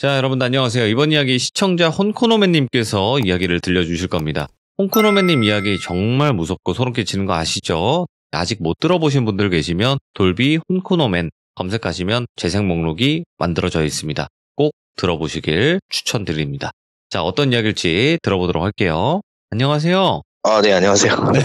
자, 여러분 안녕하세요. 이번 이야기 시청자 혼코노맨님께서 이야기를 들려주실 겁니다. 혼코노맨님 이야기 정말 무섭고 소름 끼치는 거 아시죠? 아직 못 들어보신 분들 계시면 돌비 혼코노맨 검색하시면 재생 목록이 만들어져 있습니다. 꼭 들어보시길 추천드립니다. 자, 어떤 이야기일지 들어보도록 할게요. 안녕하세요. 네, 안녕하세요. 네.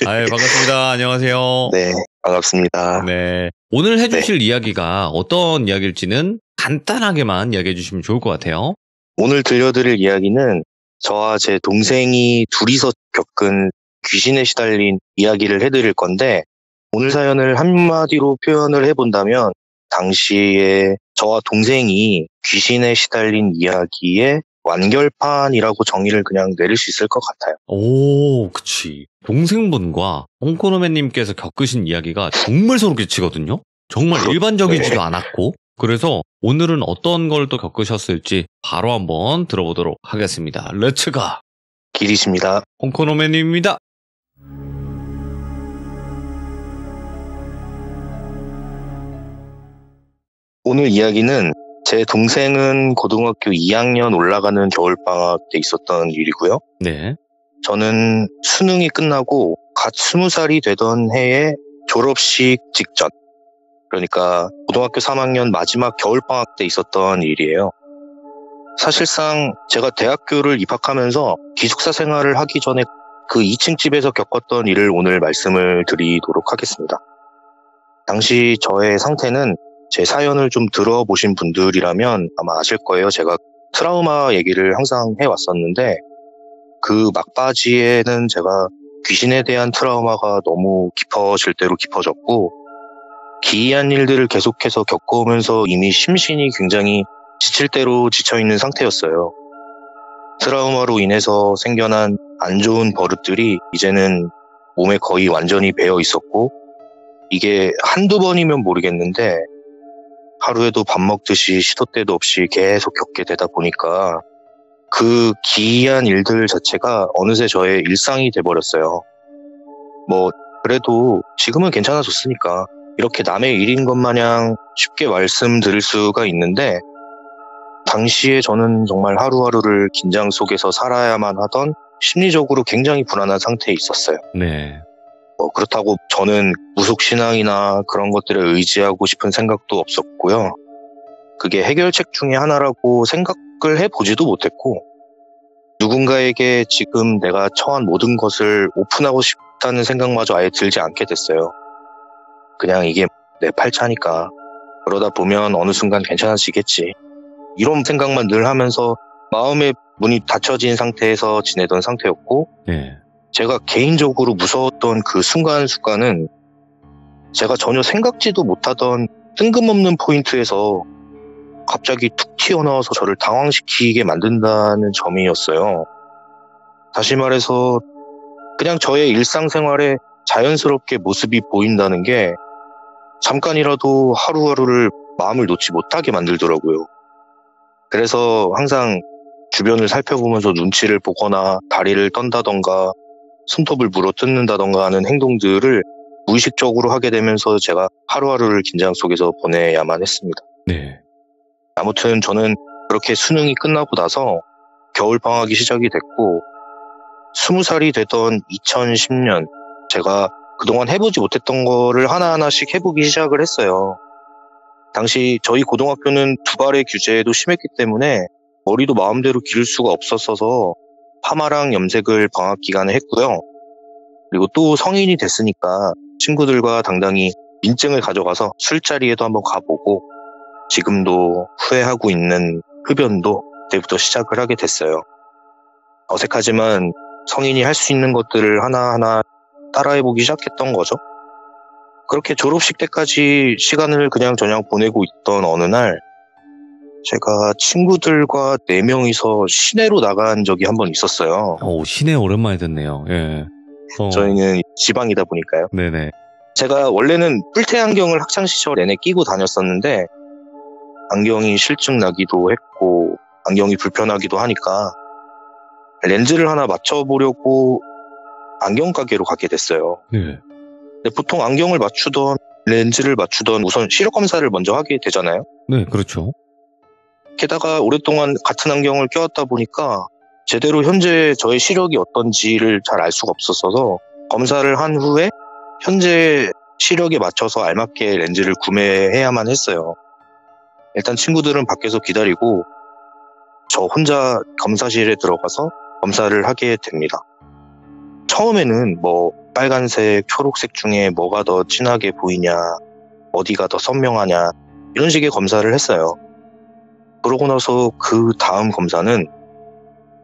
아유, 반갑습니다. 안녕하세요. 네, 반갑습니다. 네. 오늘 해주실 이야기가 어떤 이야기일지는 간단하게만 이야기해 주시면 좋을 것 같아요. 오늘 들려드릴 이야기는 저와 제 동생이 둘이서 겪은 귀신에 시달린 이야기를 해드릴 건데, 오늘 사연을 한마디로 표현을 해본다면 당시에 저와 동생이 귀신에 시달린 이야기의 완결판이라고 정의를 그냥 내릴 수 있을 것 같아요. 오, 그치. 동생분과 홍코노맨님께서 겪으신 이야기가 정말 소름 끼치거든요. 정말 일반적이지도 않았고, 그래서 오늘은 어떤 걸 또 겪으셨을지 바로 한번 들어보도록 하겠습니다. 렛츠가! 길이십니다. 홍코노맨님입니다. 오늘 이야기는 제 동생은 고등학교 2학년 올라가는 겨울방학 때 있었던 일이고요. 네. 저는 수능이 끝나고 갓 20살이 되던 해에 졸업식 직전, 그러니까 고등학교 3학년 마지막 겨울방학 때 있었던 일이에요. 사실상 제가 대학교를 입학하면서 기숙사 생활을 하기 전에 그 2층 집에서 겪었던 일을 오늘 말씀을 드리도록 하겠습니다. 당시 저의 상태는 제 사연을 좀 들어보신 분들이라면 아마 아실 거예요. 제가 트라우마 얘기를 항상 해왔었는데 그 막바지에는 제가 귀신에 대한 트라우마가 너무 깊어질 대로 깊어졌고 기이한 일들을 계속해서 겪어오면서 이미 심신이 굉장히 지칠 대로 지쳐있는 상태였어요. 트라우마로 인해서 생겨난 안 좋은 버릇들이 이제는 몸에 거의 완전히 배어 있었고 이게 한두 번이면 모르겠는데 하루에도 밥 먹듯이 시도 때도 없이 계속 겪게 되다 보니까 그 기이한 일들 자체가 어느새 저의 일상이 돼버렸어요. 그래도 지금은 괜찮아졌으니까 이렇게 남의 일인 것 마냥 쉽게 말씀드릴 수가 있는데 당시에 저는 정말 하루하루를 긴장 속에서 살아야만 하던 심리적으로 굉장히 불안한 상태에 있었어요. 네. 그렇다고 저는 무속신앙이나 그런 것들에 의지하고 싶은 생각도 없었고요. 그게 해결책 중에 하나라고 생각을 해보지도 못했고 누군가에게 지금 내가 처한 모든 것을 오픈하고 싶다는 생각마저 아예 들지 않게 됐어요. 그냥 이게 내 팔자니까 그러다 보면 어느 순간 괜찮아지겠지. 이런 생각만 늘 하면서 마음의 문이 닫혀진 상태에서 지내던 상태였고 네. 제가 개인적으로 무서웠던 그 순간순간은 제가 전혀 생각지도 못하던 뜬금없는 포인트에서 갑자기 툭 튀어나와서 저를 당황시키게 만든다는 점이었어요. 다시 말해서 그냥 저의 일상생활에 자연스럽게 모습이 보인다는 게 잠깐이라도 하루하루를 마음을 놓지 못하게 만들더라고요. 그래서 항상 주변을 살펴보면서 눈치를 보거나 다리를 떤다던가 손톱을 물어뜯는다던가 하는 행동들을 무의식적으로 하게 되면서 제가 하루하루를 긴장 속에서 보내야만 했습니다. 네. 아무튼 저는 그렇게 수능이 끝나고 나서 겨울방학이 시작이 됐고 20살이 되던 2010년 제가 그동안 해보지 못했던 거를 하나하나씩 해보기 시작을 했어요. 당시 저희 고등학교는 두발의 규제도 심했기 때문에 머리도 마음대로 기를 수가 없었어서 파마랑 염색을 방학 기간에 했고요. 그리고 또 성인이 됐으니까 친구들과 당당히 민증을 가져가서 술자리에도 한번 가보고 지금도 후회하고 있는 흡연도 그때부터 시작을 하게 됐어요. 어색하지만 성인이 할 수 있는 것들을 하나하나 따라해보기 시작했던 거죠. 그렇게 졸업식 때까지 시간을 그냥저냥 보내고 있던 어느 날 제가 친구들과 4명이서 시내로 나간 적이 한 번 있었어요. 시내 오랜만에 듣네요. 예. 저희는 지방이다 보니까요. 네네. 제가 원래는 뿔테 안경을 학창시절 내내 끼고 다녔었는데 안경이 실증 나기도 했고 안경이 불편하기도 하니까 렌즈를 하나 맞춰보려고 안경 가게로 가게 됐어요. 예. 근데 보통 안경을 맞추던 렌즈를 맞추던 우선 시력 검사를 먼저 하게 되잖아요. 네, 그렇죠. 게다가 오랫동안 같은 안경을 껴왔다 보니까 제대로 현재 저의 시력이 어떤지를 잘 알 수가 없었어서 검사를 한 후에 현재 시력에 맞춰서 알맞게 렌즈를 구매해야만 했어요. 일단 친구들은 밖에서 기다리고 저 혼자 검사실에 들어가서 검사를 하게 됩니다. 처음에는 뭐 빨간색, 초록색 중에 뭐가 더 진하게 보이냐, 어디가 더 선명하냐 이런 식의 검사를 했어요. 그러고 나서 그 다음 검사는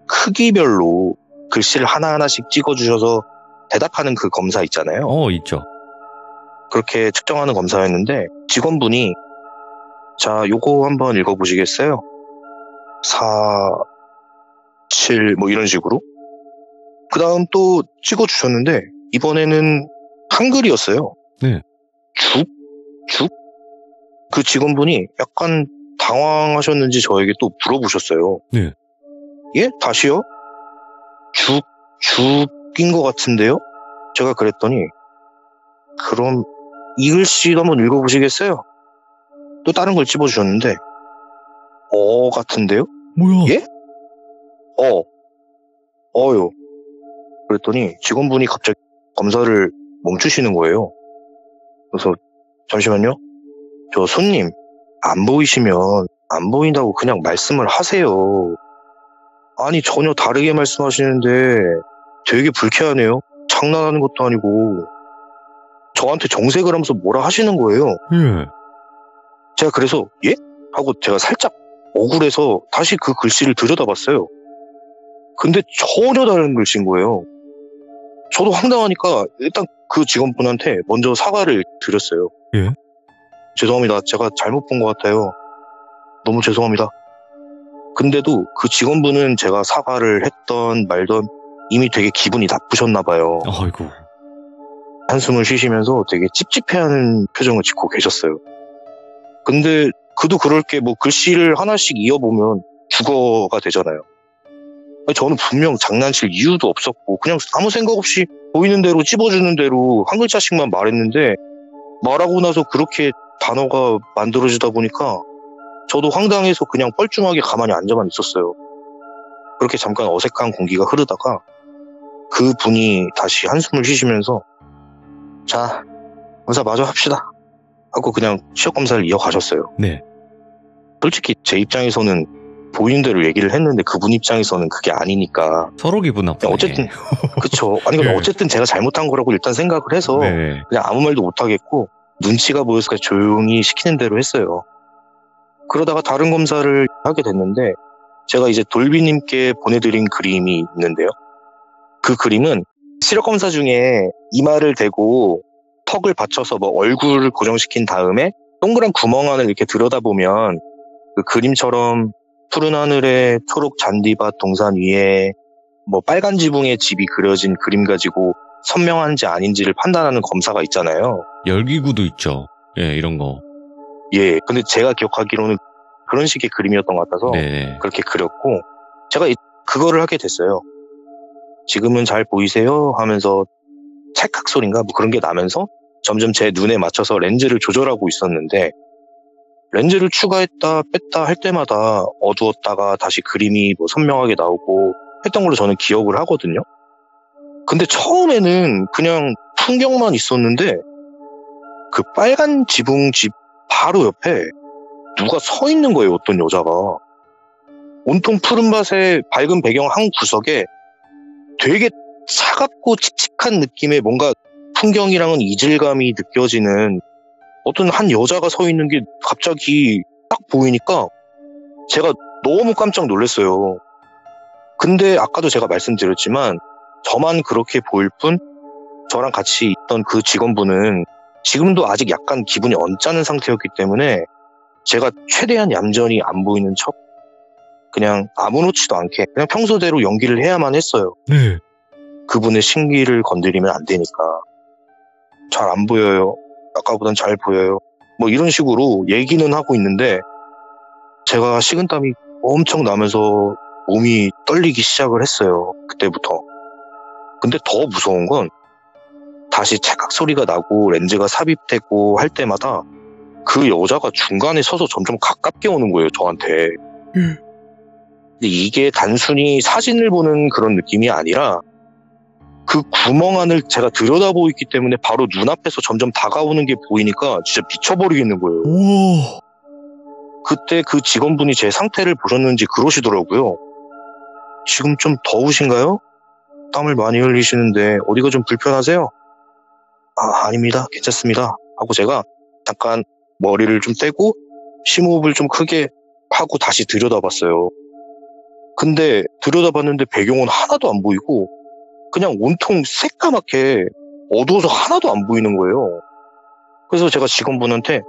크기별로 글씨를 하나하나씩 찍어주셔서 대답하는 그 검사 있잖아요. 있죠. 그렇게 측정하는 검사였는데 직원분이 자, 요거 한번 읽어보시겠어요? 4, 7 뭐 이런 식으로 그 다음 또 찍어주셨는데 이번에는 한글이었어요. 네. 죽? 그 직원분이 약간 당황하셨는지 저에게 또 물어보셨어요. 네. 예? 다시요? 죽인 것 같은데요? 제가 그랬더니 그럼 이 글씨도 한번 읽어보시겠어요? 또 다른 걸 찝어주셨는데 같은데요? 뭐야? 예? 어요. 그랬더니 직원분이 갑자기 검사를 멈추시는 거예요. 그래서 잠시만요. 저 손님 안 보이시면 안 보인다고 그냥 말씀을 하세요. 아니 전혀 다르게 말씀하시는데 되게 불쾌하네요. 장난하는 것도 아니고 저한테 정색을 하면서 뭐라 하시는 거예요. 예. 제가 그래서 예? 하고 제가 살짝 억울해서 다시 그 글씨를 들여다봤어요. 근데 전혀 다른 글씨인 거예요. 저도 황당하니까 일단 그 직원분한테 먼저 사과를 드렸어요. 예. 죄송합니다. 제가 잘못 본 것 같아요. 너무 죄송합니다. 근데도 그 직원분은 제가 사과를 했던 말던 이미 되게 기분이 나쁘셨나 봐요. 아이고. 한숨을 쉬시면서 되게 찝찝해하는 표정을 짓고 계셨어요. 근데 그도 그럴 게 뭐 글씨를 하나씩 이어보면 국어가 되잖아요. 저는 분명 장난칠 이유도 없었고 그냥 아무 생각 없이 보이는 대로 찝어주는 대로 한 글자씩만 말했는데 말하고 나서 그렇게 단어가 만들어지다 보니까 저도 황당해서 그냥 뻘쭘하게 가만히 앉아만 있었어요. 그렇게 잠깐 어색한 공기가 흐르다가 그 분이 다시 한숨을 쉬시면서 자, 검사 마저 합시다 하고 그냥 시력 검사를 이어가셨어요. 네. 솔직히 제 입장에서는 보이는 대로 얘기를 했는데 그분 입장에서는 그게 아니니까 서로 기분 나쁘네. 어쨌든 그쵸. 아니 근데 네. 어쨌든 제가 잘못한 거라고 일단 생각을 해서 네. 그냥 아무 말도 못 하겠고 눈치가 보여서 그냥 조용히 시키는 대로 했어요. 그러다가 다른 검사를 하게 됐는데 제가 이제 돌비님께 보내드린 그림이 있는데요. 그 그림은 시력 검사 중에 이마를 대고 턱을 받쳐서 뭐 얼굴을 고정시킨 다음에 동그란 구멍 안을 이렇게 들여다보면 그 그림처럼 푸른 하늘에 초록 잔디밭 동산 위에 뭐 빨간 지붕의 집이 그려진 그림 가지고 선명한지 아닌지를 판단하는 검사가 있잖아요. 열기구도 있죠. 예, 이런 거. 예, 근데 제가 기억하기로는 그런 식의 그림이었던 것 같아서 네. 그렇게 그렸고 제가 그거를 하게 됐어요. 지금은 잘 보이세요? 하면서 찰칵 소리인가 뭐 그런 게 나면서 점점 제 눈에 맞춰서 렌즈를 조절하고 있었는데 렌즈를 추가했다 뺐다 할 때마다 어두웠다가 다시 그림이 뭐 선명하게 나오고 했던 걸로 저는 기억을 하거든요. 근데 처음에는 그냥 풍경만 있었는데 그 빨간 지붕집 바로 옆에 누가 서 있는 거예요. 어떤 여자가. 온통 푸른밭에 밝은 배경 한 구석에 되게 차갑고 칙칙한 느낌의 뭔가 풍경이랑은 이질감이 느껴지는 어떤 한 여자가 서 있는 게 갑자기 딱 보이니까 제가 너무 깜짝 놀랐어요. 근데 아까도 제가 말씀드렸지만 저만 그렇게 보일 뿐 저랑 같이 있던 그 직원분은 지금도 아직 약간 기분이 언짢은 상태였기 때문에 제가 최대한 얌전히 안 보이는 척 그냥 아무렇지도 않게 그냥 평소대로 연기를 해야만 했어요. 네. 그분의 심기를 건드리면 안 되니까. 잘 안 보여요. 아까보단 잘 보여요. 뭐 이런 식으로 얘기는 하고 있는데 제가 식은땀이 엄청 나면서 몸이 떨리기 시작을 했어요. 그때부터. 근데 더 무서운 건 다시 찰칵 소리가 나고 렌즈가 삽입되고 할 때마다 그 여자가 중간에 서서 점점 가깝게 오는 거예요. 저한테. 근데 이게 단순히 사진을 보는 그런 느낌이 아니라 그 구멍 안을 제가 들여다보고 있기 때문에 바로 눈앞에서 점점 다가오는 게 보이니까 진짜 미쳐버리겠는 거예요. 오. 그때 그 직원분이 제 상태를 보셨는지 그러시더라고요. 지금 좀 더우신가요? 땀을 많이 흘리시는데 어디가 좀 불편하세요? 아닙니다. 괜찮습니다. 하고 제가 잠깐 머리를 좀 떼고 심호흡을 좀 크게 하고 다시 들여다봤어요. 근데 들여다봤는데 배경은 하나도 안 보이고 그냥 온통 새까맣게 어두워서 하나도 안 보이는 거예요. 그래서 제가 직원분한테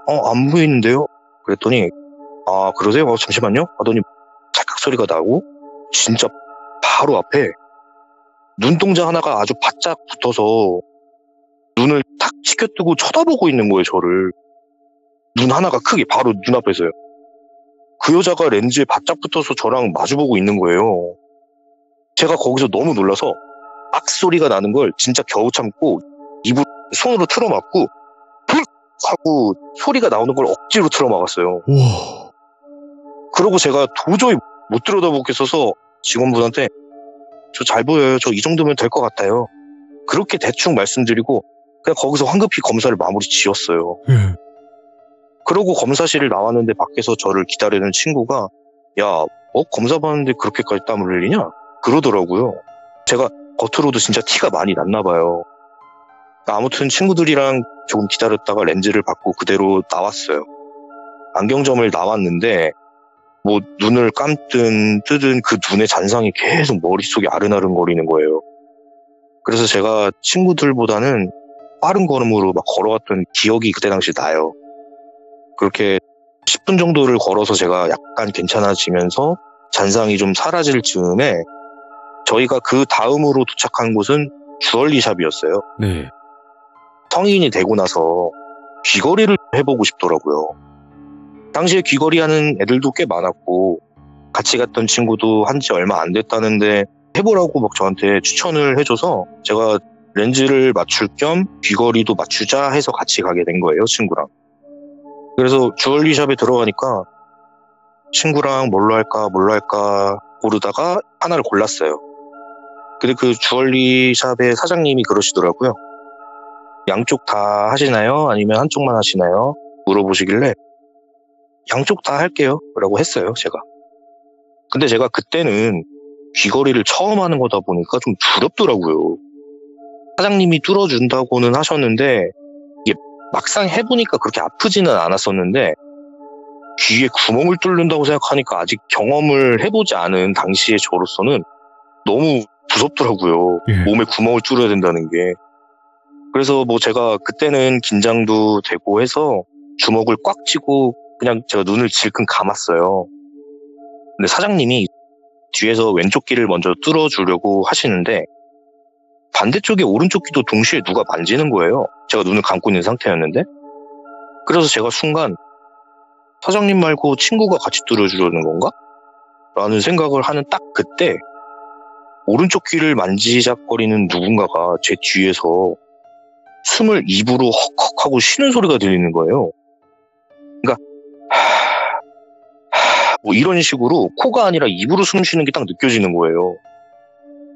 안 보이는데요? 그랬더니 그러세요? 잠시만요. 하더니 찰칵 소리가 나고 진짜 바로 앞에 눈동자 하나가 아주 바짝 붙어서 눈을 탁 치켜뜨고 쳐다보고 있는 거예요, 저를. 눈 하나가 크게 바로 눈앞에서요. 그 여자가 렌즈에 바짝 붙어서 저랑 마주보고 있는 거예요. 제가 거기서 너무 놀라서 악 소리가 나는 걸 진짜 겨우 참고 입을 손으로 틀어막고 푹 하고 소리가 나오는 걸 억지로 틀어막았어요. 우와. 그러고 제가 도저히 못 들여다보겠어서 직원분한테 저 잘 보여요. 저 이 정도면 될 것 같아요. 그렇게 대충 말씀드리고 그냥 거기서 황급히 검사를 마무리 지었어요. 예. 그러고 검사실을 나왔는데 밖에서 저를 기다리는 친구가 야, 검사 받는데 그렇게까지 땀을 흘리냐? 그러더라고요. 제가 겉으로도 진짜 티가 많이 났나 봐요. 아무튼 친구들이랑 조금 기다렸다가 렌즈를 받고 그대로 나왔어요. 안경점을 나왔는데 뭐 눈을 감든 뜨든 그 눈의 잔상이 계속 머릿속에 아른아른거리는 거예요. 그래서 제가 친구들보다는 빠른 걸음으로 막 걸어왔던 기억이 그때 당시 나요. 그렇게 10분 정도를 걸어서 제가 약간 괜찮아지면서 잔상이 좀 사라질 즈음에 저희가 그 다음으로 도착한 곳은 주얼리샵이었어요. 네. 성인이 되고 나서 귀걸이를 해보고 싶더라고요. 당시에 귀걸이 하는 애들도 꽤 많았고 같이 갔던 친구도 한지 얼마 안 됐다는데 해보라고 막 저한테 추천을 해줘서 제가 렌즈를 맞출 겸 귀걸이도 맞추자 해서 같이 가게 된 거예요, 친구랑. 그래서 주얼리샵에 들어가니까 친구랑 뭘로 할까 고르다가 하나를 골랐어요. 근데 그 주얼리샵의 사장님이 그러시더라고요. 양쪽 다 하시나요? 아니면 한쪽만 하시나요? 물어보시길래 양쪽 다 할게요 라고 했어요, 제가. 근데 제가 그때는 귀걸이를 처음 하는 거다 보니까 좀 두렵더라고요. 사장님이 뚫어준다고는 하셨는데 이게 막상 해보니까 그렇게 아프지는 않았었는데 귀에 구멍을 뚫는다고 생각하니까 아직 경험을 해보지 않은 당시의 저로서는 너무 무섭더라고요. 예. 몸에 구멍을 뚫어야 된다는 게. 그래서 뭐 제가 그때는 긴장도 되고 해서 주먹을 꽉 쥐고 그냥 제가 눈을 질끈 감았어요. 근데 사장님이 뒤에서 왼쪽 귀를 먼저 뚫어주려고 하시는데 반대쪽에 오른쪽 귀도 동시에 누가 만지는 거예요. 제가 눈을 감고 있는 상태였는데. 그래서 제가 순간 사장님 말고 친구가 같이 뚫어주려는 건가? 라는 생각을 하는 딱 그때 오른쪽 귀를 만지작거리는 누군가가 제 뒤에서 숨을 입으로 헉헉하고 쉬는 소리가 들리는 거예요. 그러니까 뭐 이런 식으로 코가 아니라 입으로 숨 쉬는 게 딱 느껴지는 거예요.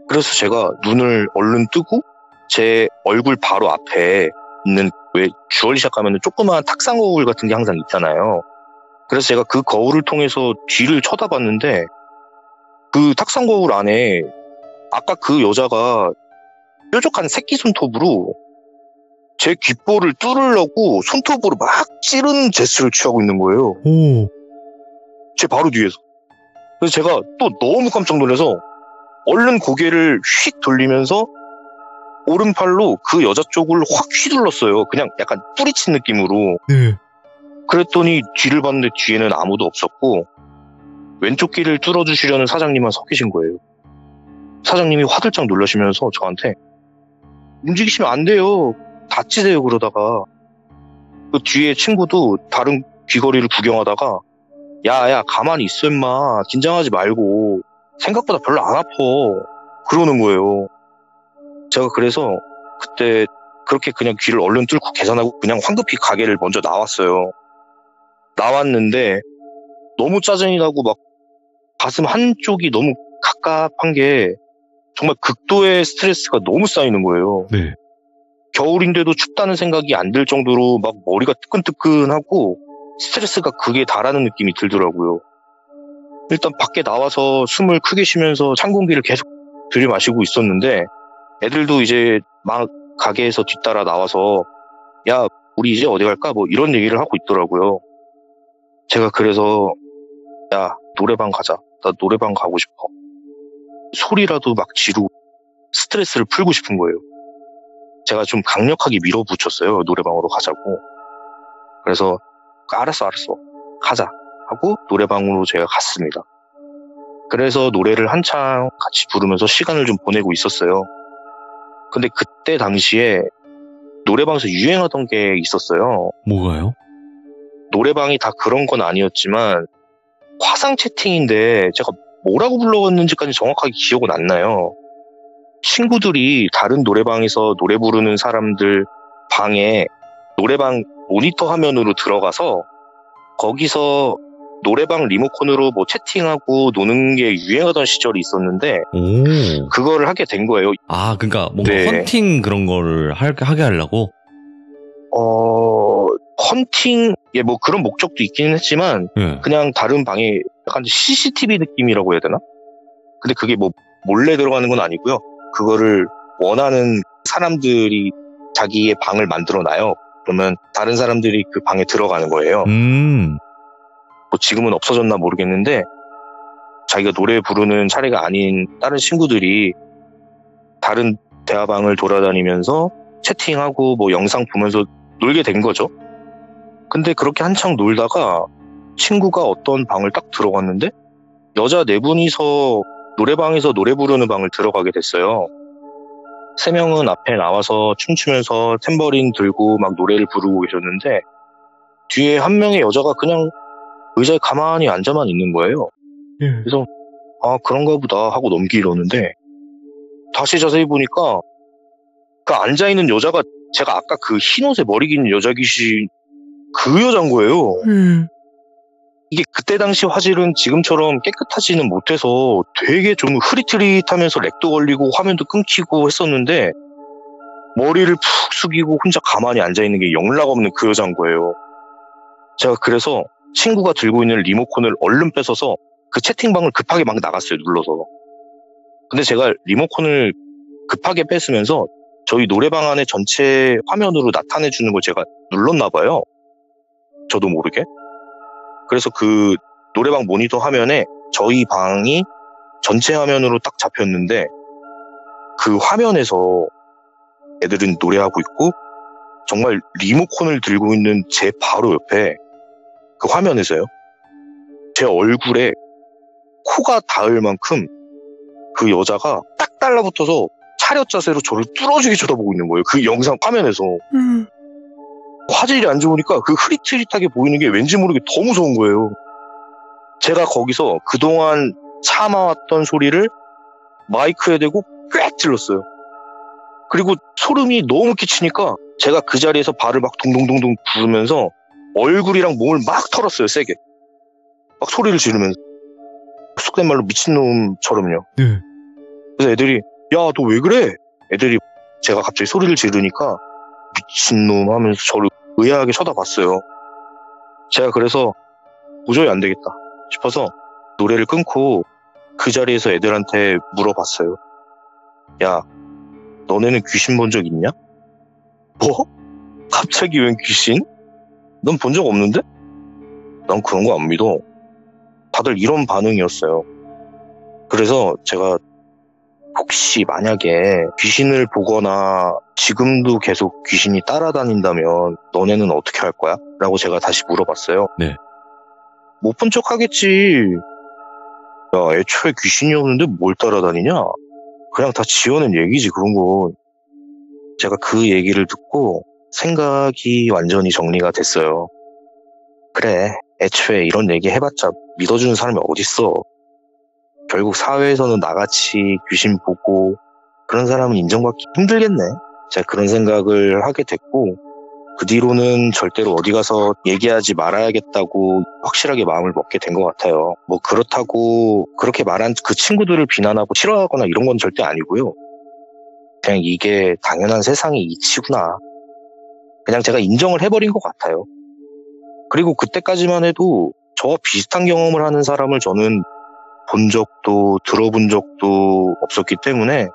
그래서 제가 눈을 얼른 뜨고 제 얼굴 바로 앞에 있는 왜 주얼리샵 가면은 조그마한 탁상 거울 같은 게 항상 있잖아요. 그래서 제가 그 거울을 통해서 뒤를 쳐다봤는데 그 탁상 거울 안에 아까 그 여자가 뾰족한 새끼 손톱으로 제 귓볼을 뚫으려고 손톱으로 막 찌르는 제스처를 취하고 있는 거예요. 오. 제 바로 뒤에서. 그래서 제가 또 너무 깜짝 놀라서 얼른 고개를 휙 돌리면서 오른팔로 그 여자 쪽을 확 휘둘렀어요. 그냥 약간 뿌리친 느낌으로. 네. 그랬더니 뒤를 봤는데 뒤에는 아무도 없었고 왼쪽 귀를 뚫어주시려는 사장님만 서 계신 거예요. 사장님이 화들짝 놀라시면서 저한테 움직이시면 안 돼요. 다치세요 그러다가 그 뒤에 친구도 다른 귀걸이를 구경하다가 야 가만히 있어 임마 긴장하지 말고 생각보다 별로 안 아파 그러는 거예요. 제가 그래서 그때 그렇게 그냥 귀를 얼른 뚫고 계산하고 그냥 황급히 가게를 먼저 나왔어요. 나왔는데 너무 짜증이 나고 막 가슴 한쪽이 너무 갑갑한 게 정말 극도의 스트레스가 너무 쌓이는 거예요. 네. 겨울인데도 춥다는 생각이 안 들 정도로 막 머리가 뜨끈뜨끈하고 스트레스가 극에 달하는 느낌이 들더라고요. 일단 밖에 나와서 숨을 크게 쉬면서 찬 공기를 계속 들이마시고 있었는데 애들도 이제 막 가게에서 뒤따라 나와서 야, 우리 이제 어디 갈까? 뭐 이런 얘기를 하고 있더라고요. 제가 그래서 야, 노래방 가자. 나 노래방 가고 싶어. 소리라도 막 지르고 스트레스를 풀고 싶은 거예요. 제가 좀 강력하게 밀어붙였어요. 노래방으로 가자고. 그래서 알았어. 가자 하고 노래방으로 제가 갔습니다. 그래서 노래를 한창 같이 부르면서 시간을 좀 보내고 있었어요. 근데 그때 당시에 노래방에서 유행하던 게 있었어요. 뭐가요? 노래방이 다 그런 건 아니었지만 화상 채팅인데 제가 뭐라고 불렀는지까지 정확하게 기억은 안 나요. 친구들이 다른 노래방에서 노래 부르는 사람들 방에 노래방 모니터 화면으로 들어가서 거기서 노래방 리모컨으로 뭐 채팅하고 노는 게 유행하던 시절이 있었는데 오. 그거를 하게 된 거예요. 아, 그러니까 뭔가 네. 헌팅 그런 거를 하게 하려고? 헌팅, 뭐 그런 목적도 있기는 했지만 네. 그냥 다른 방에 약간 CCTV 느낌이라고 해야 되나? 근데 그게 뭐 몰래 들어가는 건 아니고요. 그거를 원하는 사람들이 자기의 방을 만들어 놔요. 그러면 다른 사람들이 그 방에 들어가는 거예요. 뭐 지금은 없어졌나 모르겠는데 자기가 노래 부르는 차례가 아닌 다른 친구들이 다른 대화방을 돌아다니면서 채팅하고 뭐 영상 보면서 놀게 된 거죠. 근데 그렇게 한창 놀다가 친구가 어떤 방을 딱 들어갔는데 여자 4분이서 노래방에서 노래 부르는 방을 들어가게 됐어요. 3명은 앞에 나와서 춤추면서 탬버린 들고 막 노래를 부르고 계셨는데 뒤에 한 명의 여자가 그냥 의자에 가만히 앉아만 있는 거예요. 그래서 아, 그런가 보다 하고 넘기려는데 다시 자세히 보니까 그 앉아있는 여자가 제가 아까 그 흰옷에 머리 긴 여자 귀신 그 여잔 거예요. 이게 그때 당시 화질은 지금처럼 깨끗하지는 못해서 되게 좀 흐릿흐릿하면서 렉도 걸리고 화면도 끊기고 했었는데 머리를 푹 숙이고 혼자 가만히 앉아있는 게 영락없는 그 여잔 거예요. 제가 그래서 친구가 들고 있는 리모컨을 얼른 뺏어서 그 채팅방을 급하게 막 나갔어요. 눌러서. 근데 제가 리모컨을 급하게 뺏으면서 저희 노래방 안에 전체 화면으로 나타내주는 걸 제가 눌렀나 봐요. 저도 모르게. 그래서 그 노래방 모니터 화면에 저희 방이 전체 화면으로 딱 잡혔는데 그 화면에서 애들은 노래하고 있고 정말 리모컨을 들고 있는 제 바로 옆에 그 화면에서요. 제 얼굴에 코가 닿을 만큼 그 여자가 딱 달라붙어서 차렷 자세로 저를 뚫어지게 쳐다보고 있는 거예요. 그 영상 화면에서. 화질이 안 좋으니까 그 흐릿흐릿하게 보이는 게 왠지 모르게 더 무서운 거예요. 제가 거기서 그동안 참아왔던 소리를 마이크에 대고 꽥 질렀어요. 그리고 소름이 너무 끼치니까 제가 그 자리에서 발을 막 동동동동 구르면서 얼굴이랑 몸을 막 털었어요, 세게. 막 소리를 지르면서. 속된 말로 미친놈처럼요. 네. 그래서 애들이 야, 너 왜 그래? 애들이 제가 갑자기 소리를 지르니까 미친놈 하면서 저를 의아하게 쳐다봤어요. 제가 그래서 도저히 안 되겠다 싶어서 노래를 끊고 그 자리에서 애들한테 물어봤어요. 야, 너네는 귀신 본 적 있냐? 뭐? 갑자기 웬 귀신? 넌 본 적 없는데? 난 그런 거 안 믿어. 다들 이런 반응이었어요. 그래서 제가 혹시 만약에 귀신을 보거나 지금도 계속 귀신이 따라다닌다면 너네는 어떻게 할 거야? 라고 제가 다시 물어봤어요. 네. 못 본 척 하겠지. 야, 애초에 귀신이 없는데 뭘 따라다니냐? 그냥 다 지어낸 얘기지, 그런 건. 제가 그 얘기를 듣고 생각이 완전히 정리가 됐어요. 그래, 애초에 이런 얘기 해봤자 믿어주는 사람이 어딨어. 결국 사회에서는 나같이 귀신 보고 그런 사람은 인정받기 힘들겠네. 제가 그런 생각을 하게 됐고 그 뒤로는 절대로 어디 가서 얘기하지 말아야겠다고 확실하게 마음을 먹게 된 것 같아요. 뭐 그렇다고 그렇게 말한 그 친구들을 비난하고 싫어하거나 이런 건 절대 아니고요. 그냥 이게 당연한 세상의 이치구나. 그냥 제가 인정을 해버린 것 같아요. 그리고 그때까지만 해도 저와 비슷한 경험을 하는 사람을 저는 본 적도 들어본 적도 없었기 때문에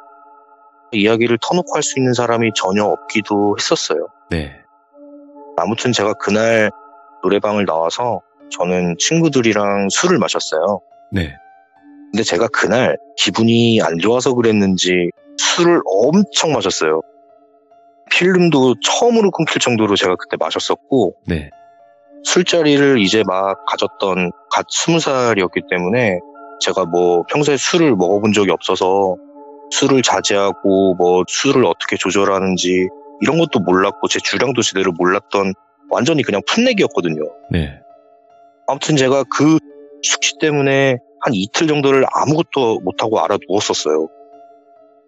이야기를 터놓고 할 수 있는 사람이 전혀 없기도 했었어요. 네. 아무튼 제가 그날 노래방을 나와서 저는 친구들이랑 술을 마셨어요. 네. 근데 제가 그날 기분이 안 좋아서 그랬는지 술을 엄청 마셨어요. 필름도 처음으로 끊길 정도로 제가 그때 마셨었고, 네. 술자리를 이제 막 가졌던 갓 20살이었기 때문에 제가 뭐 평소에 술을 먹어본 적이 없어서 술을 자제하고 뭐 술을 어떻게 조절하는지 이런 것도 몰랐고 제 주량도 제대로 몰랐던 완전히 그냥 풋내기였거든요. 네. 아무튼 제가 그 숙취 때문에 한 이틀 정도를 아무것도 못하고 알아 누웠었어요.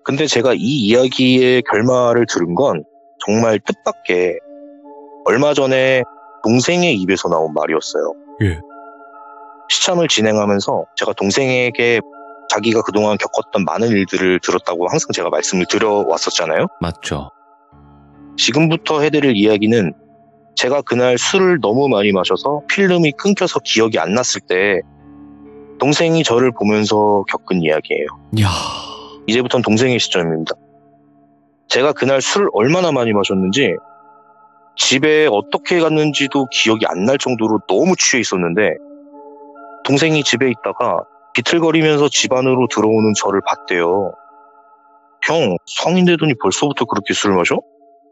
근데 제가 이 이야기의 결말을 들은 건 정말 뜻밖의 얼마 전에 동생의 입에서 나온 말이었어요. 예. 시참을 진행하면서 제가 동생에게 자기가 그동안 겪었던 많은 일들을 들었다고 항상 제가 말씀을 드려왔었잖아요. 맞죠. 지금부터 해드릴 이야기는 제가 그날 술을 너무 많이 마셔서 필름이 끊겨서 기억이 안 났을 때 동생이 저를 보면서 겪은 이야기예요. 이야. 이제부터는 동생의 시점입니다. 제가 그날 술을 얼마나 많이 마셨는지 집에 어떻게 갔는지도 기억이 안 날 정도로 너무 취해 있었는데 동생이 집에 있다가 비틀거리면서 집 안으로 들어오는 저를 봤대요. 형, 성인 되더니 벌써부터 그렇게 술을 마셔?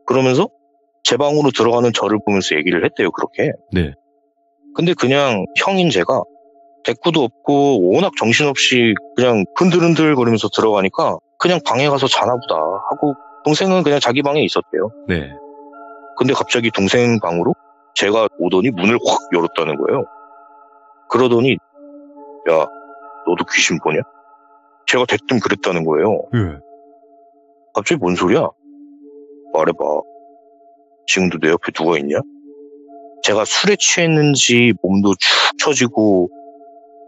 그러면서 제 방으로 들어가는 저를 보면서 얘기를 했대요, 그렇게. 네. 근데 그냥 형인 제가 대꾸도 없고 워낙 정신없이 그냥 흔들흔들 거리면서 들어가니까 그냥 방에 가서 자나보다 하고 동생은 그냥 자기 방에 있었대요. 네. 근데 갑자기 동생 방으로 제가 오더니 문을 확 열었다는 거예요. 그러더니 야, 너도 귀신 보냐? 제가 대뜸 그랬다는 거예요. 예. 갑자기 뭔 소리야? 말해봐. 지금도 내 옆에 누가 있냐? 제가 술에 취했는지 몸도 축 처지고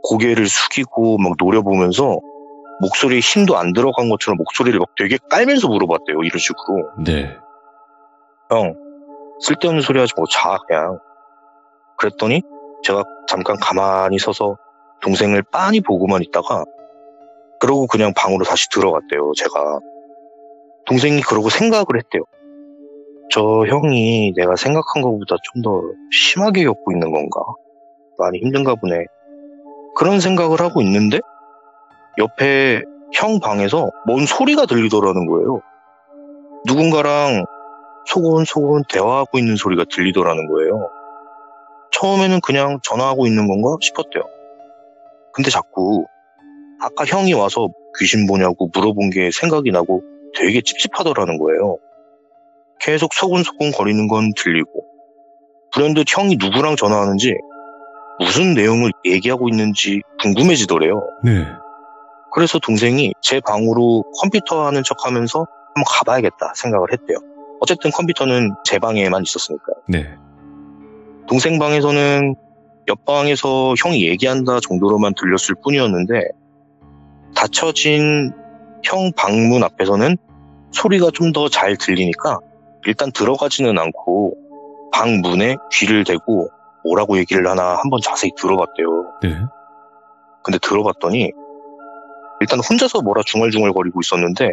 고개를 숙이고 막 노려보면서 목소리에 힘도 안 들어간 것처럼 목소리를 막 되게 깔면서 물어봤대요. 이런 식으로. 네. 형, 쓸데없는 소리 하지 말고 자, 그냥. 그랬더니 제가 잠깐 가만히 서서 동생을 빤히 보고만 있다가 그러고 그냥 방으로 다시 들어갔대요. 제가. 동생이 그러고 생각을 했대요. 저 형이 내가 생각한 것보다 좀 더 심하게 겪고 있는 건가? 많이 힘든가 보네. 그런 생각을 하고 있는데 옆에 형 방에서 뭔 소리가 들리더라는 거예요. 누군가랑 소곤소곤 대화하고 있는 소리가 들리더라는 거예요. 처음에는 그냥 전화하고 있는 건가 싶었대요. 근데 자꾸 아까 형이 와서 귀신 보냐고 물어본 게 생각이 나고 되게 찝찝하더라는 거예요. 계속 소곤소곤 거리는 건 들리고 불현듯 형이 누구랑 전화하는지 무슨 내용을 얘기하고 있는지 궁금해지더래요. 네. 그래서 동생이 제 방으로 컴퓨터 하는 척하면서 한번 가봐야겠다 생각을 했대요. 어쨌든 컴퓨터는 제 방에만 있었으니까요. 네. 동생 방에서는 옆방에서 형이 얘기한다 정도로만 들렸을 뿐이었는데 닫혀진 형 방문 앞에서는 소리가 좀 더 잘 들리니까 일단 들어가지는 않고 방 문에 귀를 대고 뭐라고 얘기를 하나 한번 자세히 들어봤대요. 네. 근데 들어봤더니 일단 혼자서 뭐라 중얼중얼거리고 있었는데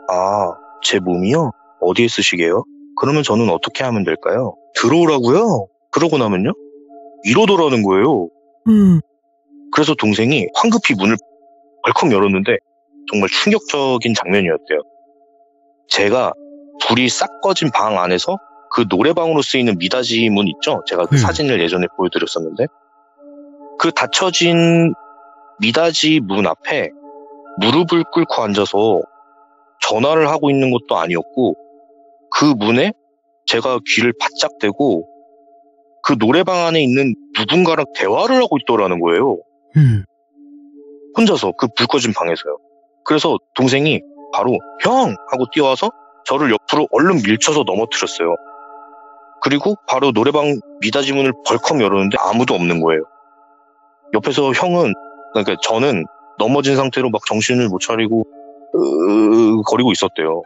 아, 제 몸이요? 어디에 쓰시게요? 그러면 저는 어떻게 하면 될까요? 들어오라고요? 그러고 나면요? 이러더라는 거예요. 그래서 동생이 황급히 문을 벌컥 열었는데 정말 충격적인 장면이었대요. 제가 불이 싹 꺼진 방 안에서 그 노래방으로 쓰이는 미닫이 문 있죠? 제가 그 사진을 예전에 보여드렸었는데 그 닫혀진 미닫이 문 앞에 무릎을 꿇고 앉아서 전화를 하고 있는 것도 아니었고 그 문에 제가 귀를 바짝 대고 그 노래방 안에 있는 누군가랑 대화를 하고 있더라는 거예요. 혼자서 그 불 꺼진 방에서요. 그래서 동생이 바로 형! 하고 뛰어와서 저를 옆으로 얼른 밀쳐서 넘어뜨렸어요. 그리고 바로 노래방 미닫이 문을 벌컥 열었는데 아무도 없는 거예요. 옆에서 형은, 그러니까 저는 넘어진 상태로 막 정신을 못 차리고 거리고 있었대요.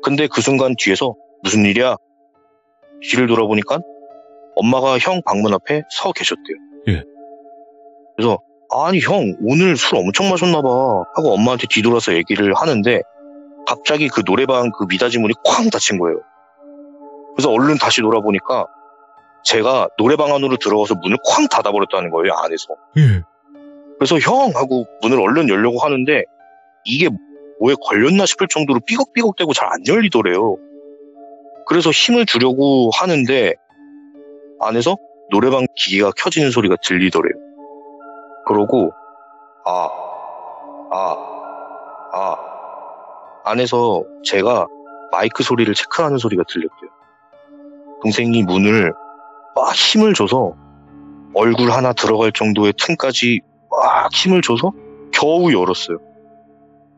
근데 그 순간 뒤에서 무슨 일이야? 뒤를 돌아보니까 엄마가 형 방문 앞에 서 계셨대요. 예. 그래서 아니 형 오늘 술 엄청 마셨나 봐 하고 엄마한테 뒤돌아서 얘기를 하는데 갑자기 그 노래방 그 미닫이 문이 쾅 닫힌 거예요. 그래서 얼른 다시 돌아보니까 제가 노래방 안으로 들어가서 문을 쾅 닫아버렸다는 거예요, 안에서. 예. 그래서 형 하고 문을 얼른 열려고 하는데 이게 뭐에 걸렸나 싶을 정도로 삐걱삐걱대고 잘 안 열리더래요. 그래서 힘을 주려고 하는데 안에서 노래방 기계가 켜지는 소리가 들리더래요. 그러고 안에서 제가 마이크 소리를 체크하는 소리가 들렸대요. 동생이 문을 막 힘을 줘서 얼굴 하나 들어갈 정도의 틈까지 막 힘을 줘서 겨우 열었어요.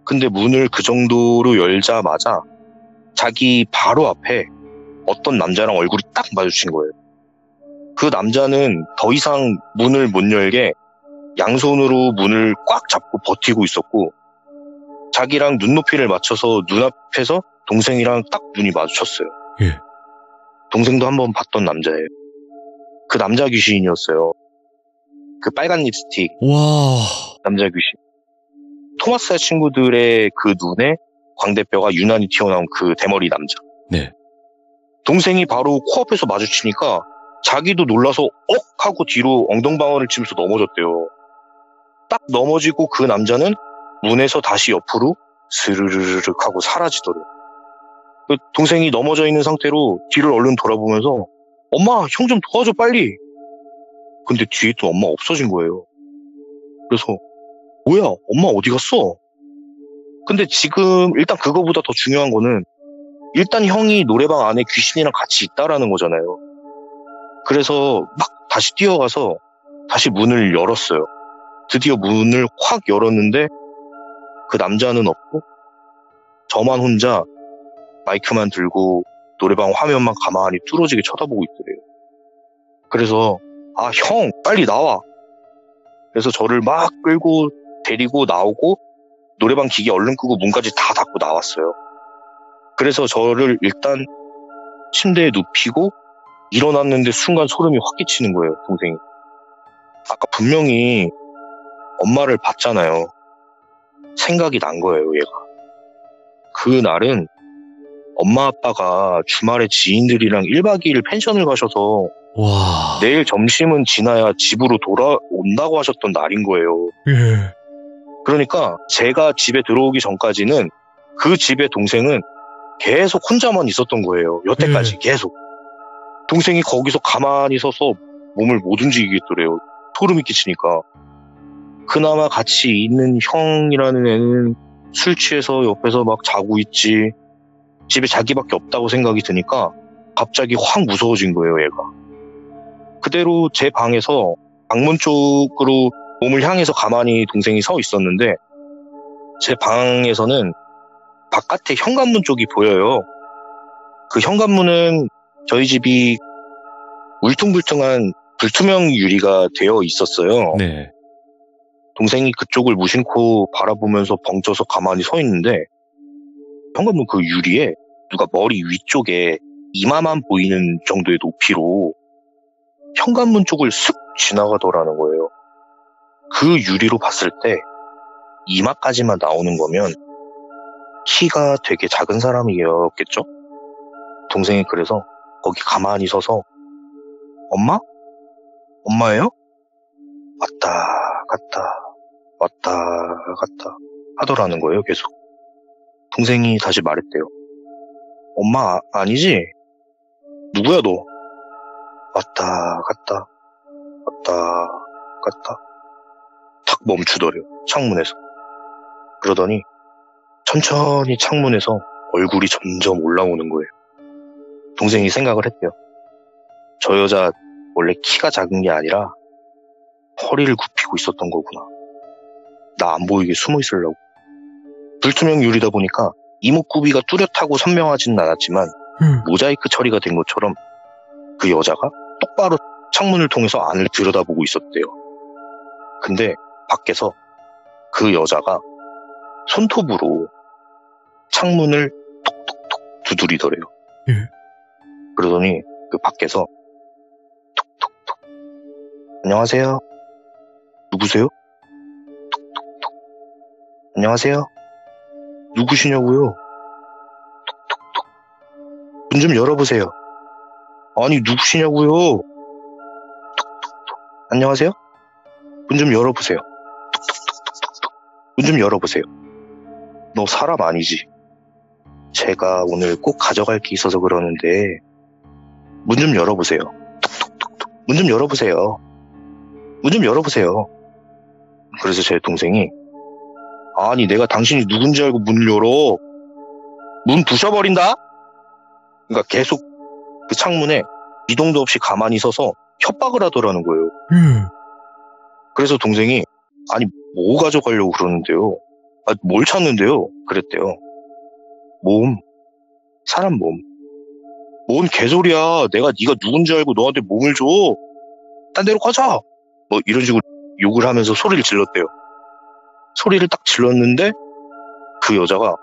근데 문을 그 정도로 열자마자 자기 바로 앞에 어떤 남자랑 얼굴이 딱 마주친 거예요. 그 남자는 더 이상 문을 못 열게 양손으로 문을 꽉 잡고 버티고 있었고 자기랑 눈높이를 맞춰서 눈앞에서 동생이랑 딱 눈이 마주쳤어요. 예. 동생도 한번 봤던 남자예요. 그 남자 귀신이었어요. 그 빨간 립스틱 와. 남자 귀신. 토마스 친구들의 그 눈에 광대뼈가 유난히 튀어나온 그 대머리 남자. 네. 동생이 바로 코앞에서 마주치니까 자기도 놀라서 억 하고 뒤로 엉덩방아를 치면서 넘어졌대요. 딱 넘어지고 그 남자는 문에서 다시 옆으로 스르르륵 하고 사라지더래요. 그 동생이 넘어져 있는 상태로 뒤를 얼른 돌아보면서 엄마 형 좀 도와줘 빨리. 근데 뒤에 또 엄마 없어진 거예요. 그래서 뭐야 엄마 어디 갔어? 근데 지금 일단 그거보다 더 중요한 거는 일단 형이 노래방 안에 귀신이랑 같이 있다라는 거잖아요. 그래서 막 다시 뛰어가서 다시 문을 열었어요. 드디어 문을 확 열었는데 그 남자는 없고 저만 혼자 마이크만 들고 노래방 화면만 가만히 뚫어지게 쳐다보고 있더래요. 그래서 아 형 빨리 나와. 그래서 저를 막 끌고 데리고 나오고 노래방 기계 얼른 끄고 문까지 다 닫고 나왔어요. 그래서 저를 일단 침대에 눕히고 일어났는데 순간 소름이 확 끼치는 거예요, 동생이. 아까 분명히 엄마를 봤잖아요. 생각이 난 거예요, 얘가. 그날은 엄마 아빠가 주말에 지인들이랑 1박 2일 펜션을 가셔서 와. 내일 점심은 지나야 집으로 돌아온다고 하셨던 날인 거예요. 예. 그러니까 제가 집에 들어오기 전까지는 그 집의 동생은 계속 혼자만 있었던 거예요. 여태까지 계속. 동생이 거기서 가만히 서서 몸을 못 움직이겠더래요. 소름이 끼치니까. 그나마 같이 있는 형이라는 애는 술 취해서 옆에서 막 자고 있지. 집에 자기밖에 없다고 생각이 드니까 갑자기 확 무서워진 거예요, 얘가. 그대로 제 방에서 방문 쪽으로 몸을 향해서 가만히 동생이 서 있었는데 제 방에서는 바깥에 현관문 쪽이 보여요. 그 현관문은 저희 집이 울퉁불퉁한 불투명 유리가 되어 있었어요. 네. 동생이 그쪽을 무심코 바라보면서 벙쪄서 가만히 서 있는데 현관문 그 유리에 누가 머리 위쪽에 이마만 보이는 정도의 높이로 현관문 쪽을 쓱 지나가더라는 거예요. 그 유리로 봤을 때 이마까지만 나오는 거면 키가 되게 작은 사람이었겠죠? 동생이 그래서 거기 가만히 서서 엄마? 엄마예요? 왔다 갔다 왔다 갔다 하더라는 거예요, 계속. 동생이 다시 말했대요. 엄마 아니지? 누구야 너? 왔다 갔다 왔다 갔다 탁 멈추더래요, 창문에서. 그러더니 천천히 창문에서 얼굴이 점점 올라오는 거예요. 동생이 생각을 했대요. 저 여자 원래 키가 작은 게 아니라 허리를 굽히고 있었던 거구나. 나 안 보이게 숨어 있으려고. 불투명 유리다 보니까 이목구비가 뚜렷하고 선명하지는 않았지만 모자이크 처리가 된 것처럼 그 여자가 똑바로 창문을 통해서 안을 들여다보고 있었대요. 근데 밖에서 그 여자가 손톱으로 창문을 톡톡톡 두드리더래요. 예. 그러더니 그 밖에서 톡톡톡 안녕하세요. 누구세요? 톡톡톡 안녕하세요. 누구시냐고요? 톡톡톡 문 좀 열어보세요. 아니 누구시냐고요? 톡톡톡 안녕하세요. 문 좀 열어보세요. 톡톡톡톡 문 좀 열어보세요. 너 사람 아니지? 제가 오늘 꼭 가져갈 게 있어서 그러는데 문 좀 열어보세요. 톡톡톡톡 문 좀 열어보세요. 문 좀 열어보세요. 그래서 제 동생이 아니 내가 당신이 누군지 알고 문을 열어. 문 부셔버린다? 그러니까 계속 그 창문에 미동도 없이 가만히 서서 협박을 하더라는 거예요. 그래서 동생이 아니 뭐 가져가려고 그러는데요? 아, 뭘 찾는데요? 그랬대요. 몸. 사람 몸. 뭔 개소리야. 내가 네가 누군지 알고 너한테 몸을 줘. 딴 데로 가자. 뭐 이런 식으로 욕을 하면서 소리를 질렀대요. 소리를 딱 질렀는데 그 여자가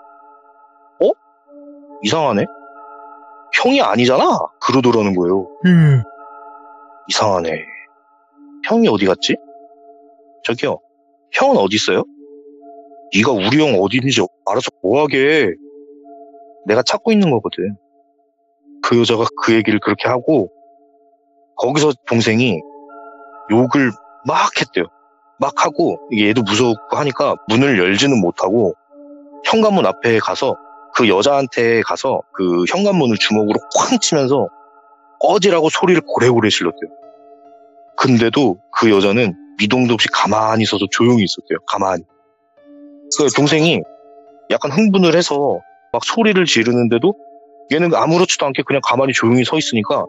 이상하네? 형이 아니잖아? 그러더라는 거예요. 이상하네. 형이 어디 갔지? 저기요. 형은 어디 있어요? 네가 우리 형 어디 있는지 알아서 뭐하게. 내가 찾고 있는 거거든. 그 여자가 그 얘기를 그렇게 하고 거기서 동생이 욕을 막 했대요. 막 하고 얘도 무섭고 하니까 문을 열지는 못하고 현관문 앞에 가서 그 여자한테 가서 그 현관문을 주먹으로 쾅 치면서 꺼지라고 소리를 고래고래 질렀대요. 근데도 그 여자는 미동도 없이 가만히 서서 조용히 있었대요. 가만히. 그 동생이 약간 흥분을 해서 막 소리를 지르는데도 얘는 아무렇지도 않게 그냥 가만히 조용히 서 있으니까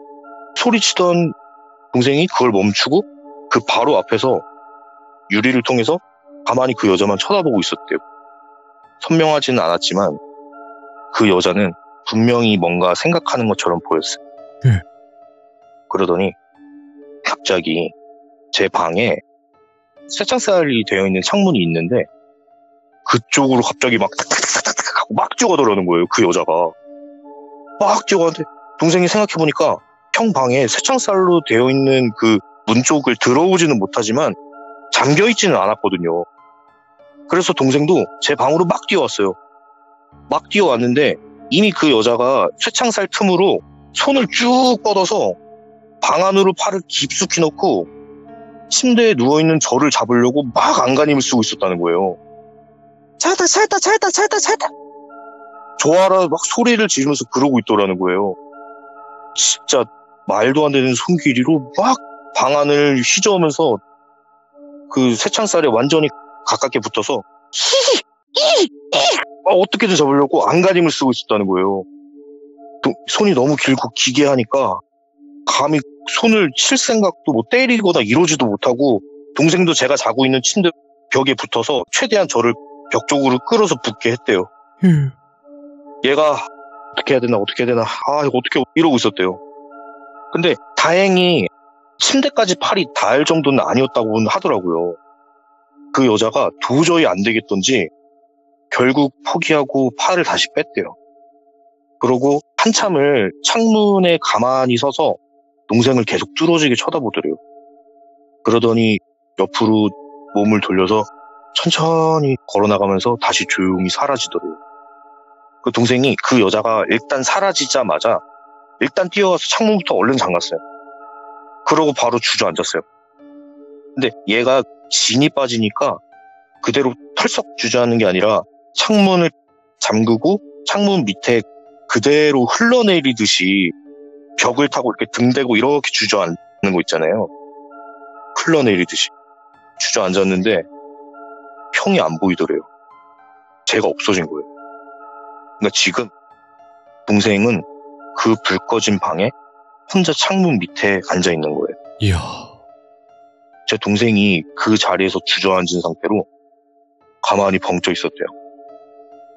소리치던 동생이 그걸 멈추고 그 바로 앞에서 유리를 통해서 가만히 그 여자만 쳐다보고 있었대요. 선명하지는 않았지만 그 여자는 분명히 뭔가 생각하는 것처럼 보였어요. 그러더니 갑자기 제 방에 쇠창살이 되어 있는 창문이 있는데 그쪽으로 갑자기 막 탁탁탁탁 하고 막 뛰어가더라는 거예요. 그 여자가 막 뛰어가는데 동생이 생각해보니까 형 방에 쇠창살로 되어 있는 그 문 쪽을 들어오지는 못하지만 잠겨있지는 않았거든요. 그래서 동생도 제 방으로 막 뛰어왔어요. 막 뛰어왔는데 이미 그 여자가 쇠창살 틈으로 손을 쭉 뻗어서 방 안으로 팔을 깊숙이 넣고 침대에 누워있는 저를 잡으려고 막 안간힘을 쓰고 있었다는 거예요. 찾았다 찾았다 찾았다 찾았다 찾았다 저하라 막 소리를 지르면서 그러고 있더라는 거예요. 진짜 말도 안 되는 손길이로 막 방 안을 휘저으면서 그 쇠창살에 완전히 가깝게 붙어서 어떻게든 잡으려고 안간힘을 쓰고 있었다는 거예요. 손이 너무 길고 기괴하니까 감히 손을 칠 생각도 뭐 때리거나 이러지도 못하고 동생도 제가 자고 있는 침대 벽에 붙어서 최대한 저를 벽 쪽으로 끌어서 붙게 했대요. 얘가 어떻게 해야 되나 이거 어떻게 이러고 있었대요. 근데 다행히 침대까지 팔이 닿을 정도는 아니었다고 하더라고요. 그 여자가 도저히 안 되겠던지 결국 포기하고 팔을 다시 뺐대요. 그러고 한참을 창문에 가만히 서서 동생을 계속 뚫어지게 쳐다보더래요. 그러더니 옆으로 몸을 돌려서 천천히 걸어나가면서 다시 조용히 사라지더래요. 그 동생이 그 여자가 일단 사라지자마자 일단 뛰어와서 창문부터 얼른 잠갔어요. 그러고 바로 주저앉았어요. 근데 얘가 진이 빠지니까 그대로 털썩 주저앉는 게 아니라 창문을 잠그고 창문 밑에 그대로 흘러내리듯이 벽을 타고 이렇게 등대고 이렇게 주저앉는 거 있잖아요. 흘러내리듯이 주저앉았는데 형이 안 보이더래요. 제가 없어진 거예요. 그러니까 지금 동생은 그 불 꺼진 방에 혼자 창문 밑에 앉아 있는 거예요. 이야. 제 동생이 그 자리에서 주저앉은 상태로 가만히 벙쪄 있었대요.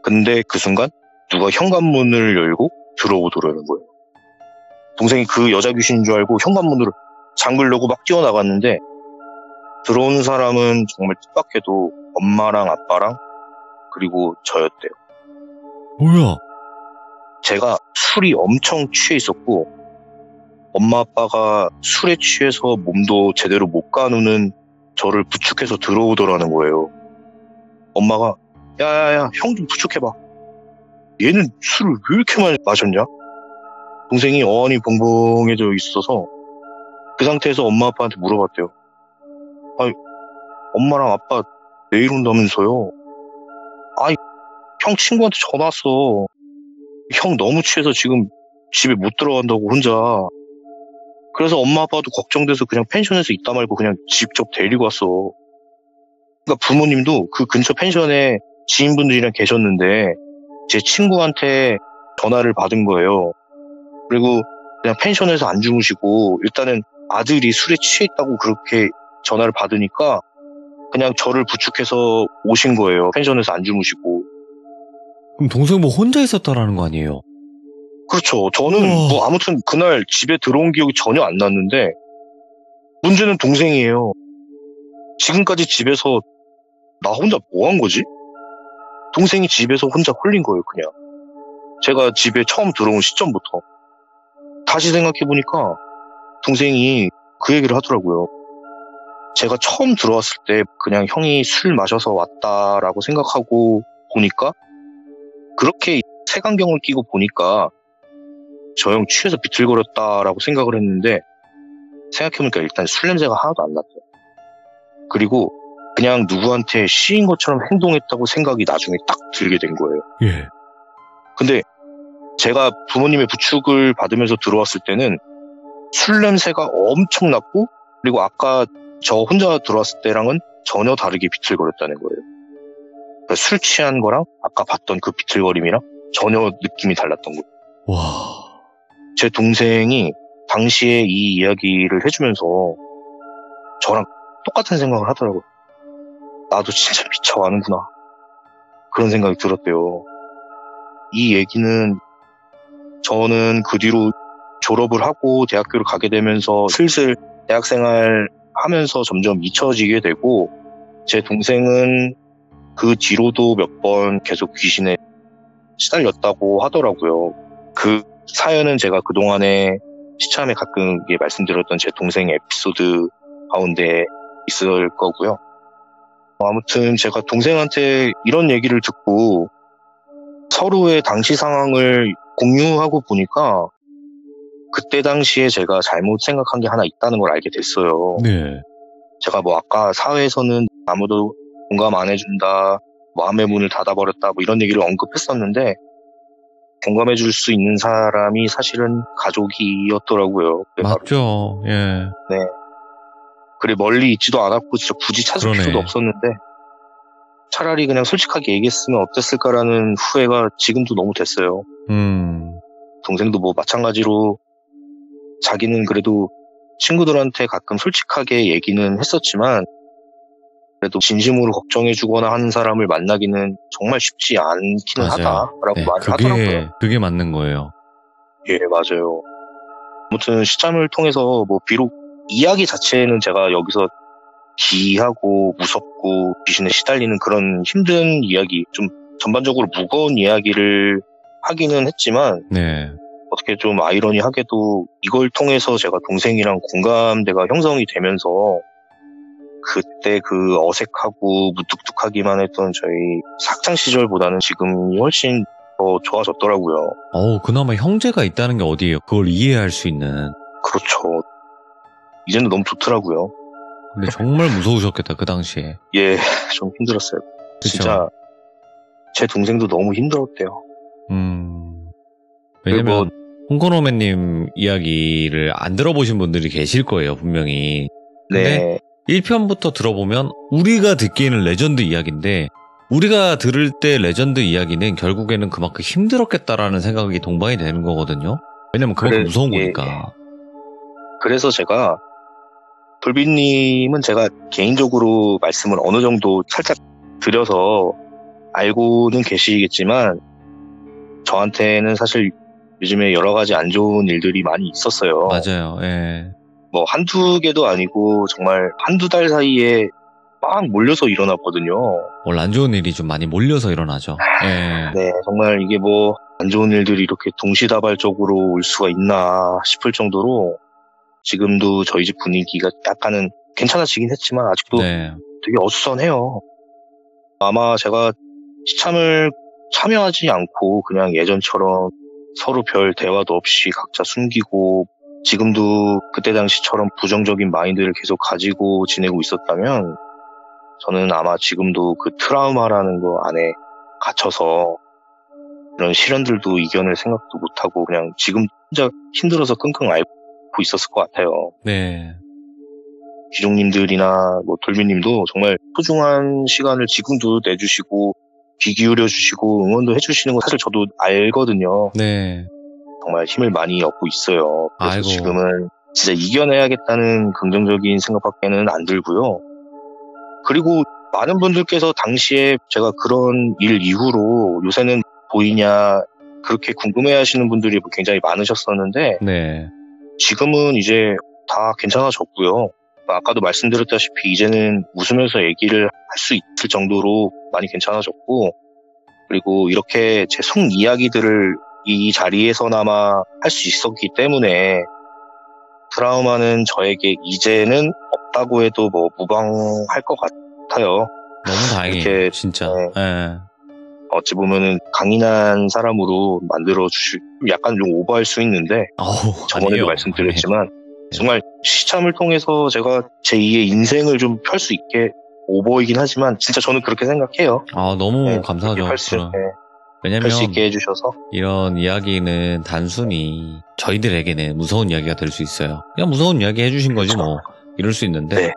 근데 그 순간 누가 현관문을 열고 들어오더라는 거예요. 동생이 그 여자 귀신인 줄 알고 현관문으로 잠글려고 막 뛰어나갔는데 들어오는 사람은 정말 뜻밖에도 엄마랑 아빠랑 그리고 저였대요. 뭐야? 제가 술이 엄청 취해 있었고 엄마 아빠가 술에 취해서 몸도 제대로 못 가누는 저를 부축해서 들어오더라는 거예요. 엄마가 야야야 형 좀 부축해봐. 얘는 술을 왜 이렇게 많이 마셨냐? 동생이 어안이 벙벙해져 있어서 그 상태에서 엄마 아빠한테 물어봤대요. 아니 엄마랑 아빠 내일 온다면서요? 아이 형 친구한테 전화 왔어. 형 너무 취해서 지금 집에 못 들어간다고 혼자. 그래서 엄마 아빠도 걱정돼서 그냥 펜션에서 있다 말고 그냥 직접 데리고 왔어. 그러니까 부모님도 그 근처 펜션에 지인분들이랑 계셨는데 제 친구한테 전화를 받은 거예요. 그리고 그냥 펜션에서 안 주무시고 일단은 아들이 술에 취해 있다고 그렇게 전화를 받으니까 그냥 저를 부축해서 오신 거예요. 펜션에서 안 주무시고. 그럼 동생 뭐 혼자 있었다라는 거 아니에요? 그렇죠. 저는 뭐 아무튼 그날 집에 들어온 기억이 전혀 안 났는데 문제는 동생이에요. 지금까지 집에서 나 혼자 뭐 한 거지? 동생이 집에서 혼자 홀린 거예요, 그냥. 제가 집에 처음 들어온 시점부터. 다시 생각해보니까 동생이 그 얘기를 하더라고요. 제가 처음 들어왔을 때 그냥 형이 술 마셔서 왔다라고 생각하고 보니까 그렇게 색안경을 끼고 보니까 저 형 취해서 비틀거렸다라고 생각을 했는데 생각해보니까 일단 술 냄새가 하나도 안 났어요. 그리고 그냥 누구한테 시인 것처럼 행동했다고 생각이 나중에 딱 들게 된 거예요. 예. 근데 제가 부모님의 부축을 받으면서 들어왔을 때는 술 냄새가 엄청 났고 그리고 아까 저 혼자 들어왔을 때랑은 전혀 다르게 비틀거렸다는 거예요. 그러니까 술 취한 거랑 아까 봤던 그 비틀거림이랑 전혀 느낌이 달랐던 거예요. 와. 제 동생이 당시에 이 이야기를 해주면서 저랑 똑같은 생각을 하더라고요. 나도 진짜 미쳐가는구나. 그런 생각이 들었대요. 이 얘기는 저는 그 뒤로 졸업을 하고 대학교를 가게 되면서 슬슬 대학생활 하면서 점점 잊혀지게 되고 제 동생은 그 뒤로도 몇 번 계속 귀신에 시달렸다고 하더라고요. 그 사연은 제가 그동안에 시참에 가끔 말씀드렸던 제 동생의 에피소드 가운데 있을 거고요. 아무튼 제가 동생한테 이런 얘기를 듣고 서로의 당시 상황을 공유하고 보니까 그때 당시에 제가 잘못 생각한 게 하나 있다는 걸 알게 됐어요. 네. 제가 뭐 아까 사회에서는 아무도 공감 안 해준다, 마음의 문을 닫아버렸다 뭐 이런 얘기를 언급했었는데 공감해 줄 수 있는 사람이 사실은 가족이었더라고요. 맞죠. 예. 네. 그래 멀리 있지도 않았고 진짜 굳이 찾을 그러네. 필요도 없었는데 차라리 그냥 솔직하게 얘기했으면 어땠을까라는 후회가 지금도 너무 됐어요. 동생도 뭐 마찬가지로 자기는 그래도 친구들한테 가끔 솔직하게 얘기는 했었지만 그래도 진심으로 걱정해주거나 하는 사람을 만나기는 정말 쉽지 않기는 맞아요. 하다라고 네, 말을 하더라고요. 그게 맞는 거예요. 예, 맞아요. 아무튼 시참을 통해서 뭐 비록 이야기 자체는 제가 여기서 기이하고 무섭고 귀신에 시달리는 그런 힘든 이야기, 좀 전반적으로 무거운 이야기를 하기는 했지만 네. 어떻게 좀 아이러니하게도 이걸 통해서 제가 동생이랑 공감대가 형성이 되면서 그때 그 어색하고 무뚝뚝하기만 했던 저희 학창 시절보다는 지금이 훨씬 더 좋아졌더라고요. 그나마 형제가 있다는 게 어디예요? 그걸 이해할 수 있는. 그렇죠. 이제는 너무 좋더라고요. 근데 정말 무서우셨겠다, 그 당시에. 예, 좀 힘들었어요. 그쵸? 진짜 제 동생도 너무 힘들었대요. 왜냐면 홍코노맨님 이야기를 안 들어보신 분들이 계실 거예요, 분명히. 근데 네. 1편부터 들어보면 우리가 듣기에는 레전드 이야기인데 우리가 들을 때 레전드 이야기는 결국에는 그만큼 힘들었겠다라는 생각이 동반이 되는 거거든요. 왜냐면 그만큼 무서운 거니까. 그래서 제가 돌비님은 제가 개인적으로 말씀을 어느 정도 살짝 드려서 알고는 계시겠지만 저한테는 사실 요즘에 여러 가지 안 좋은 일들이 많이 있었어요. 맞아요. 예. 뭐 한두 개도 아니고 정말 한두 달 사이에 막 몰려서 일어났거든요. 원래 안 좋은 일이 좀 많이 몰려서 일어나죠. 예. 네, 정말 이게 뭐 안 좋은 일들이 이렇게 동시다발적으로 올 수가 있나 싶을 정도로 지금도 저희 집 분위기가 약간은 괜찮아지긴 했지만 아직도 네. 되게 어수선해요. 아마 제가 시참을 참여하지 않고 그냥 예전처럼 서로 별 대화도 없이 각자 숨기고 지금도 그때 당시처럼 부정적인 마인드를 계속 가지고 지내고 있었다면 저는 아마 지금도 그 트라우마라는 거 안에 갇혀서 이런 시련들도 이겨낼 생각도 못하고 그냥 지금 혼자 힘들어서 끙끙 앓고 있었을 것 같아요. 네. 귀종님들이나 뭐 돌비님도 정말 소중한 시간을 지금도 내주시고 귀 기울여 주시고 응원도 해주시는 거 사실 저도 알거든요. 네. 정말 힘을 많이 얻고 있어요. 그래서 아이고. 지금은 진짜 이겨내야겠다는 긍정적인 생각밖에는 안 들고요. 그리고 많은 분들께서 당시에 제가 그런 일 이후로 요새는 보이냐 그렇게 궁금해하시는 분들이 굉장히 많으셨었는데 네. 지금은 이제 다 괜찮아졌고요. 아까도 말씀드렸다시피 이제는 웃으면서 얘기를 할 수 있을 정도로 많이 괜찮아졌고 그리고 이렇게 제 속 이야기들을 이 자리에서나마 할 수 있었기 때문에 트라우마는 저에게 이제는 없다고 해도 뭐 무방할 것 같아요. 너무 다행이에요. 이렇게, 진짜. 네. 예. 어찌 보면은 강인한 사람으로 만들어 주실 약간 좀 오버할 수 있는데 어우, 저번에도 아니에요. 말씀드렸지만 정말 시참을 통해서 제가 제 2의 인생을 좀 펼 수 있게 오버이긴 하지만 진짜 저는 그렇게 생각해요. 아, 너무 네, 감사하죠. 할 수 저는. 왜냐면 있게 해주셔서 이런 이야기는 단순히 저희들에게는 무서운 이야기가 될 수 있어요. 그냥 무서운 이야기 해주신 거지 뭐 이럴 수 있는데 네.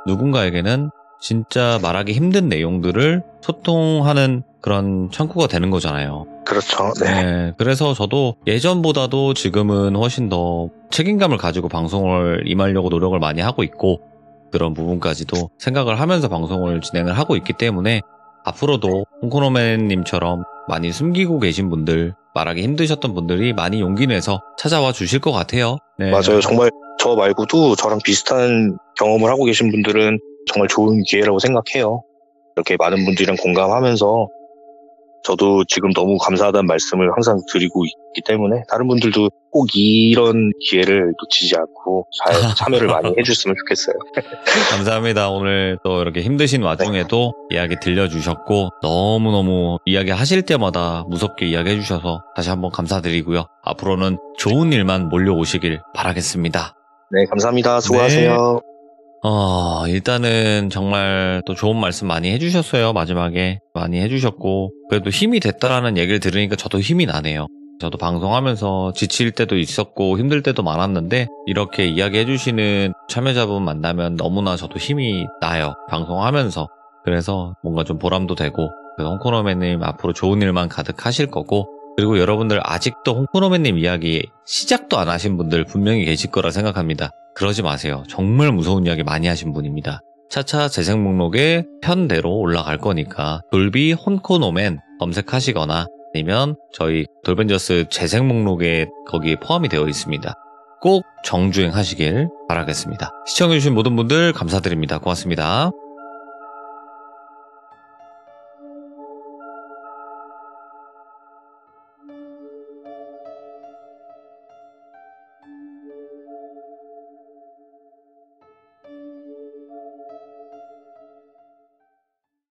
누군가에게는 진짜 말하기 힘든 내용들을 소통하는 그런 창구가 되는 거잖아요. 그렇죠. 네. 네, 그래서 저도 예전보다도 지금은 훨씬 더 책임감을 가지고 방송을 임하려고 노력을 많이 하고 있고 그런 부분까지도 생각을 하면서 방송을 진행을 하고 있기 때문에 앞으로도 홍코노맨님처럼 많이 숨기고 계신 분들, 말하기 힘드셨던 분들이 많이 용기 내서 찾아와 주실 것 같아요. 네. 맞아요. 정말 저 말고도 저랑 비슷한 경험을 하고 계신 분들은 정말 좋은 기회라고 생각해요. 이렇게 많은 분들이랑 공감하면서 저도 지금 너무 감사하다는 말씀을 항상 드리고 있기 때문에 다른 분들도 꼭 이런 기회를 놓치지 않고 잘 참여를 많이 해줬으면 좋겠어요. 감사합니다. 오늘 또 이렇게 힘드신 와중에도 이야기 들려주셨고 너무너무 이야기하실 때마다 무섭게 이야기해 주셔서 다시 한번 감사드리고요. 앞으로는 좋은 일만 몰려오시길 바라겠습니다. 네, 감사합니다. 수고하세요. 일단은 정말 또 좋은 말씀 많이 해주셨어요. 마지막에 많이 해주셨고 그래도 힘이 됐다라는 얘기를 들으니까 저도 힘이 나네요. 저도 방송하면서 지칠 때도 있었고 힘들 때도 많았는데 이렇게 이야기해주시는 참여자분 만나면 너무나 저도 힘이 나요. 방송하면서. 그래서 뭔가 좀 보람도 되고 그래서 홍코노맨님 앞으로 좋은 일만 가득하실 거고 그리고 여러분들 아직도 홍코노맨님 이야기 시작도 안 하신 분들 분명히 계실 거라 생각합니다. 그러지 마세요. 정말 무서운 이야기 많이 하신 분입니다. 차차 재생 목록에 편대로 올라갈 거니까 돌비 홍코노맨 검색하시거나 아니면 저희 돌벤져스 재생 목록에 거기에 포함이 되어 있습니다. 꼭 정주행 하시길 바라겠습니다. 시청해주신 모든 분들 감사드립니다. 고맙습니다.